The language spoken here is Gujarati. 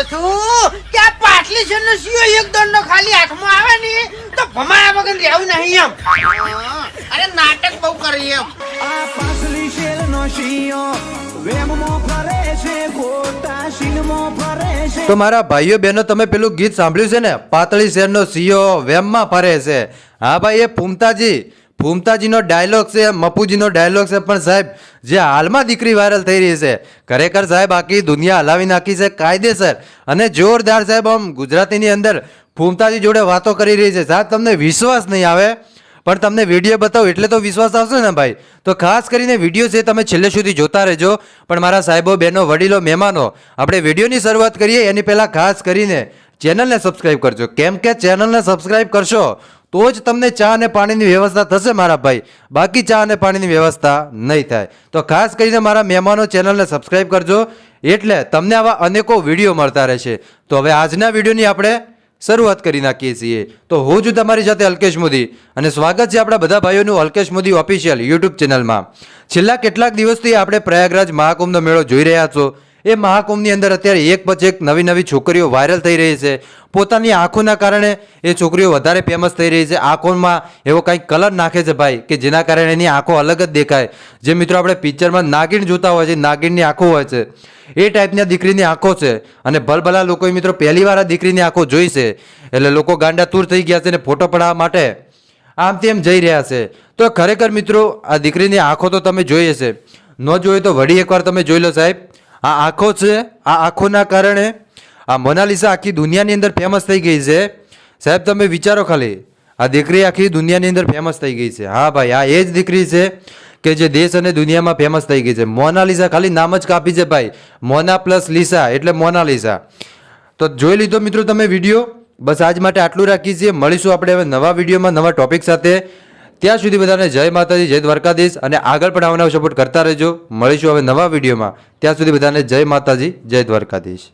કરું છું કે આ પાટલી છે ને સીઓ એક દંડો ખાલી હાથમાં આવે ને તો ભમાયા વગર રહેવું નહીં એમ. અરે નાટક બહુ કરી એમ. આ પાસલી શેરનો શિયો વેમમાં ફરે છે ખોટા શીનમાં ફરે છે. તો મારા ભાઈઓ બહેનો તમે પેલું ગીત સાંભળ્યું છે ને, પાતળી શેરનો સિયો વેમમાં ફરે છે. હા ભાઈ, એ ફૂમતાજીનો ડાયલોગ છે, મપુજીનો ડાયલોગ છે. પણ સાહેબ જે હાલમાં દીકરી વાયરલ થઈ રહી છે, ખરેખર સાહેબ આખી દુનિયા હલાવી નાખી છે કાયદેસર અને જોરદાર. સાહેબ આમ ગુજરાતીની અંદર ફૂમતાજી જોડે વાતો કરી રહી છે. સાહેબ તમને વિશ્વાસ નહીં આવે પણ તમને વિડીયો બતાવો એટલે તો વિશ્વાસ આવશે ને ભાઈ. તો ખાસ કરીને વિડીયો છે તમે છેલ્લે સુધી જોતા રહેજો. પણ મારા સાહેબો, બહેનો, વડીલો, મહેમાનો, આપણે વિડીયોની શરૂઆત કરીએ એની પહેલાં ખાસ કરીને ચેનલને સબસ્ક્રાઈબ કરજો. કેમ કે ચેનલને સબસ્ક્રાઈબ કરશો તો જ તમને ચા અને પાણીની વ્યવસ્થા થશે મારા ભાઈ, બાકી ચા અને પાણીની વ્યવસ્થા નહીં થાય. તો ખાસ કરીને મારા મહેમાનો ચેનલને સબસ્ક્રાઈબ કરજો એટલે તમને આવા અનેકો વિડીયો મળતા રહેશે. તો હવે આજના વિડીયોની આપણે શરૂઆત કરી નાખીએ છીએ. તો હું છું તમારી સાથે અલ્કેશ મોદી અને સ્વાગત છે આપણા બધા ભાઈઓનું અલ્કેશ મોદી ઓફિશિયલ યુટ્યુબ ચેનલમાં. છેલ્લા કેટલાક દિવસથી આપણે પ્રયાગરાજ મહાકુંભનો મેળો જોઈ રહ્યા છો. એ મહાકુંભની અંદર અત્યારે એક પછી એક નવી છોકરીઓ વાયરલ થઈ રહી છે. પોતાની આંખોના કારણે એ છોકરીઓ વધારે ફેમસ થઈ રહી છે. આંખોમાં એવો કંઈક કલર નાખે છે ભાઈ કે જેના કારણે એની આંખો અલગ જ દેખાય. જે મિત્રો આપણે પિક્ચરમાં નાગિન જોતા હોય છે, નાગિનની આંખો હોય છે, એ ટાઈપની દીકરીની આંખો છે. અને ભલભલા લોકોએ મિત્રો પહેલી વાર આ દીકરીની આંખો જોઈ છે એટલે લોકો ગાંડા તૂર થઈ ગયા છે અને ફોટો પડાવવા માટે આમ તેમ જઈ રહ્યા છે. તો ખરેખર મિત્રો આ દીકરીની આંખો તો તમે જોઈ હશે, ન જોઈએ તો વળી એકવાર તમે જોઈ લો સાહેબ. આ આંખો છે, આ આંખોના કારણે આ મોનાલિસા આખી દુનિયાની અંદર ફેમસ થઈ ગઈ છે. સાહેબ તમે વિચારો ખાલી, આ દીકરી આખી દુનિયાની અંદર ફેમસ થઈ ગઈ છે. હા ભાઈ, આ એ જ દીકરી છે કે જે દેશ અને દુનિયામાં ફેમસ થઈ ગઈ છે. મોનાલિસા ખાલી નામ જ કાપી છે ભાઈ. મોના પ્લસ લીસા એટલે મોનાલિસા. તો જોઈ લીધો મિત્રો તમે વિડીયો. બસ આજ માટે આટલું રાખીએ છીએ. મળીશું આપણે હવે નવા વિડીયોમાં નવા ટોપિક સાથે. ત્યાં સુધી બધાને જય માતાજી, જય દ્વારકાધીશ અને આગળ પણ આવવાનો સપોર્ટ કરતા રહેજો. મળીશું હવે નવા વિડીયોમાં. ત્યાં સુધી બધાને જય માતાજી, જય દ્વારકાધીશ.